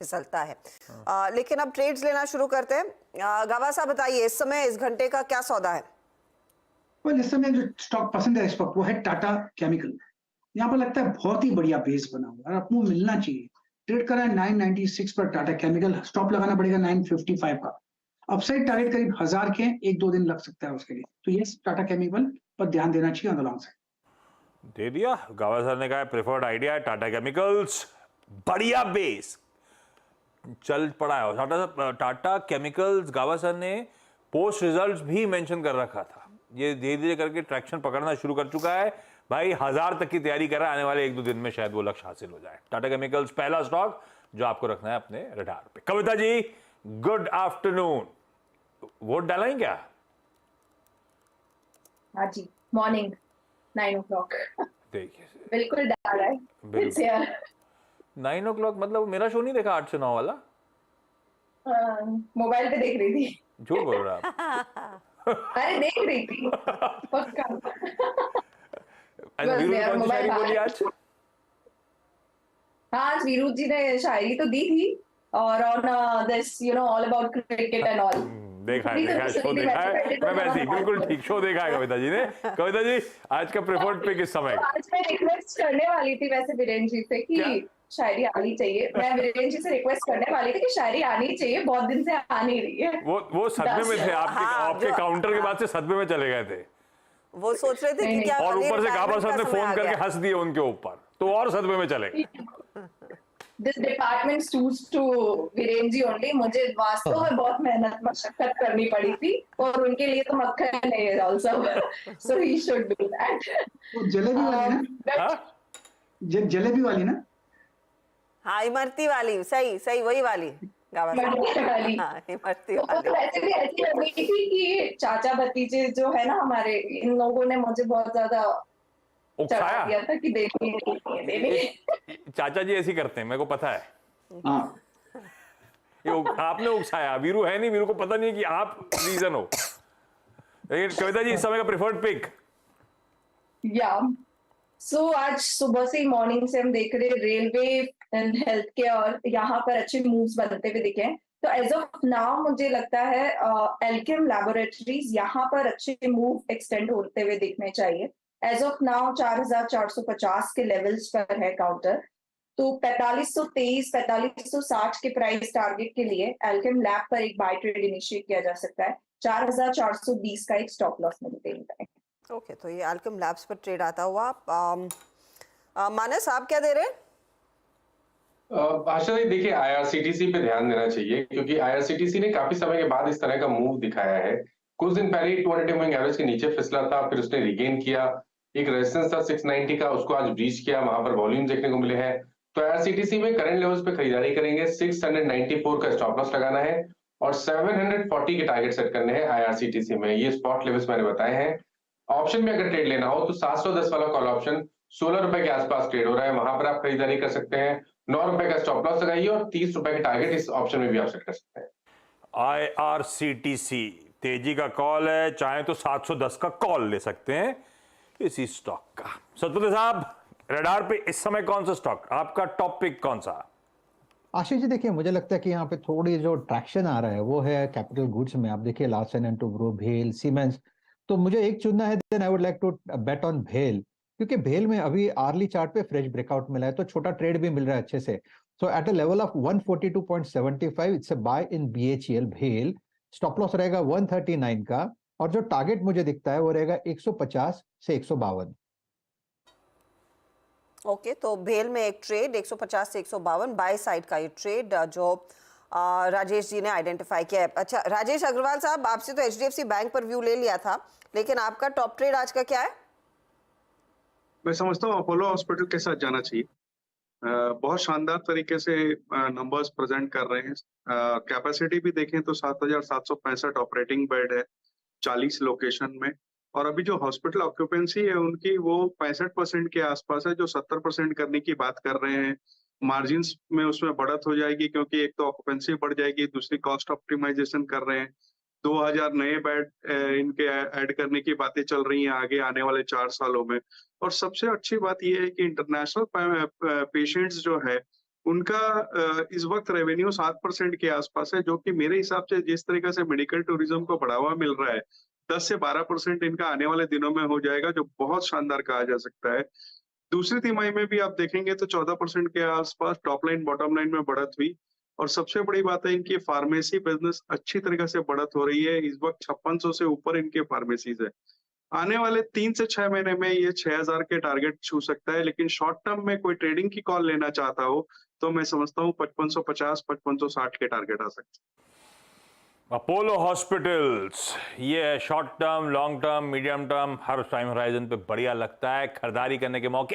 फिसलता है। लेकिन अब ट्रेड्स लेना शुरू करते हैं। गावा साहब बताइए, इस समय इस घंटे का क्या सौदा है? इस समय जो स्टॉक पसंद है इस वक्त वो है टाटा केमिकल। यहाँ पर लगता है बहुत ही बढ़िया बेस बना हुआ है, आपको मिलना चाहिए। ट्रेड करा है 996 पर टाटा केमिकल, स्टॉप लगाना पड़ेगा 955 का। अपसाइड टारगेट करीब 1000 के, 1-2 दिन लग सकता है उसके लिए। तो ये टाटा केमिकल पर ध्यान देना चाहिए ऑन द लॉन्ग साइड। दे दिया गावा सर ने कहा प्रेफर्ड आइडिया है टाटा केमिकल्स, बढ़िया बेस चल पड़ा है। टाटा केमिकल्स गावा सर ने पोस्ट रिजल्ट्स भी मेंशन कर रखा था। ये धीरे धीरे करके ट्रैक्शन पकड़ना शुरू कर चुका है भाई। 1000 तक की तैयारी कर रहा है, आने वाले 1-2 दिन में शायद वो लक्ष्य हासिल हो जाए। टाटा केमिकल्स पहला स्टॉक जो आपको रखना है अपने रडार पे। Kavita ji good afternoon, vote डाला है क्या? हाँ जी, मॉर्निंग 9 o'clock। देखिए बिल्कुल डाला है। बिल्कुल 9 o'clock मतलब मेरा शो नहीं देखा 8 से 9 वाला? मोबाइल पे देख रही थी। झूठ बोल रहा आप। अरे देख रही थी पक्का। वीरू ने कौन सी शायरी बोली आज? हाँ, आज वीरू जी ने शायरी तो दी थी और on this all about cricket and all. देखा है शो देखा है। मैं वैसे ही बिल्कुल ठीक शो देखा है कविता जी ने। कविता जी आज का प्रेफर्ड पिक इस समय? आज मैं रिक्वेस्ट करने वाली थी वैसे वीरेंद्र जी से कि शायरी आनी चाहिए। मैं वीरेंद्र जी से रिक्वेस्ट करने वाली थी कि शायरी आनी चाहिए, बहुत दिन से आ नहीं रही है। वो सदमे में थे आपके काउंटर के बाद से सदमे में चले गए थे। वो सोच रहे थे कि क्या, और ऊपर से गावा सर ने फोन करके हंस दिए उनके ऊपर, तो और सदमे में चले गए। This department suits to Virendra ji only। मुझे वास्तव में बहुत मेहनत मशक्कत करनी पड़ी थी और उनके लिए तो मक्खन है also, so he should do that। वो जलेबी वाली ना? जलेबी वाली ना? हाँ, इमरती वाली, सही सही वही वाली। गावा वाली। हाँ, इमरती तो वाली। वैसे भी ऐसी लग रही थी कि चाचा भतीजे जो है ना हमारे, इन लोगों ने मुझे बहुत ज्यादा चढ़ा दिया था कि देनी। चाचा जी ऐसी करते हैं, मेरे को पता है। हाँ। ये आपने उकसाया, वीरू है नहीं, वीरू को पता नहीं है कि आप रीजन हो। लेकिन कविता जी इस समय का प्रेफर्ड पिक? या सो आज सुबह से मॉर्निंग से हम देख रहे रेलवे एंड हेल्थ केयर और यहाँ पर अच्छे मूव्स बनते हुए दिखे हैं। तो एज ऑफ नाउ मुझे लगता है एल्केम लैबोरेटरीज यहाँ पर अच्छे मूव एक्सटेंड होते हुए दिखने चाहिए। एज ऑफ नाउ 4450 के लेवल्स पर है काउंटर। तो 4523 4560 के प्राइस टारगेट के लिए एल्केम लैब पर एक बाय ट्रेड इनिशिएट किया जा सकता है। 4420 का एक स्टॉप लॉस मेंटेन करें। ओके, तो ये एल्केम लैब्स पर ट्रेड आता हुआ। मानस आप क्या दे रहे हैं? आशा जी देखिए, आईआरसीटीसी पे ध्यान देना चाहिए क्योंकि आईआरसीटीसी ने काफी समय के बाद इस तरह का मूव दिखाया है। कुछ दिन पहले 200 मूविंग एवरेज के नीचे फिसला था, फिर उसने रिगेन किया। एक रेजिस्टेंस था 690 का, उसको आज ब्रीच किया, वहां पर वॉल्यूम देखने को मिले हैं। तो आईआरसीटीसी में करंट लेवल्स पे खरीदारी करेंगे। 694 का स्टॉप लॉस लगाना है और 740 के टारगेट सेट करने हैं आईआरसीटीसी में। ये स्पॉट लेवल्स मैंने बताए हैं। ऑप्शन में अगर ट्रेड लेना हो तो 710 वाला कॉल ऑप्शन 16 रुपए के आसपास ट्रेड हो रहा है, वहां पर आप खरीदारी कर सकते हैं। 9 रुपए का स्टॉप लॉस लगाइए और 30 रुपए के टारगेट इस ऑप्शन में भी आप सेट कर सकते हैं। आईआरसीटीसी तेजी का कॉल है, चाहे तो 710 का कॉल ले सकते हैं इसी स्टॉक का। सतपति साहब रडार पे इस समय कौन सा स्टॉक, आपका टॉप पिक कौन सा? आशीष जी देखिए, मुझे लगता है कि यहाँ पे थोड़ी जो ट्रैक्शन आ रहा है वो है कैपिटल गुड्स में। आप देखिए लार्सन एंड टुब्रो, भेल, सीमेंस। तो मुझे एक चुनना है, then I would like to bet on भेल, क्योंकि भेल में अभी आर्ली चार्ट पे फ्रेश ब्रेकआउट मिला है, तो छोटा ट्रेड भी मिल रहा है अच्छे से। So at a level of 142.75 it's a buy in BHEL भेल। स्टॉप लॉस रहेगा 139 का और जो टारगेट मुझे दिखता है वो रहेगा 150 से 152। ओके, तो भेल में एक ट्रेड 150 से 152 बाय साइड का ये ट्रेड जो राजेश जी ने आइडेंटिफाई किया है। अच्छा राजेश अग्रवाल साहब, आपसे तो एचडीएफसी बैंक पर व्यू ले लिया था, लेकिन आपका टॉप ट्रेड आज का क्या है? मैं समझता हूँ अपोलो हॉस्पिटल के साथ जाना चाहिए। बहुत शानदार तरीके से नंबर्स प्रेजेंट कर रहे हैं। कैपेसिटी भी देखें तो 7765 ऑपरेटिंग बेड है 40 लोकेशन में, और अभी जो हॉस्पिटल ऑक्यूपेंसी है उनकी वो 65% के आसपास है, जो 70% करने की बात कर रहे हैं। मार्जिन्स में उसमें बढ़त हो जाएगी क्योंकि एक तो ऑक्यूपेंसी बढ़ जाएगी, दूसरी कॉस्ट ऑप्टिमाइजेशन कर रहे हैं। 2000 नए बेड इनके ऐड करने की बातें चल रही हैं आगे आने वाले 4 सालों में। और सबसे अच्छी बात यह है कि इंटरनेशनल पेशेंट्स जो है उनका इस वक्त रेवेन्यू 7% के आसपास है, जो कि मेरे हिसाब से जिस तरीके से मेडिकल टूरिज्म को बढ़ावा मिल रहा है, 10 से 12% इनका आने वाले दिनों में हो जाएगा, जो बहुत शानदार कहा जा सकता है। दूसरी तिमाही में भी आप देखेंगे तो 14% के आसपास टॉप लाइन बॉटम लाइन में बढ़त हुई, और सबसे बड़ी बात है इनकी फार्मेसी बिजनेस अच्छी तरीके से बढ़त हो रही है। इस वक्त 5600 से ऊपर इनके फार्मेसीज है। आने वाले 3 से 6 महीने में ये 6000 के टारगेट छू सकता है, लेकिन शॉर्ट टर्म में कोई ट्रेडिंग की कॉल लेना चाहता हो तो मैं समझता हूँ 5550 5560 के टारगेट आ सकते हैं। अपोलो हॉस्पिटल्स, ये short term, long term, medium term, हर टाइम होराइजन पे बढ़िया लगता है। खरीदारी करने के मौके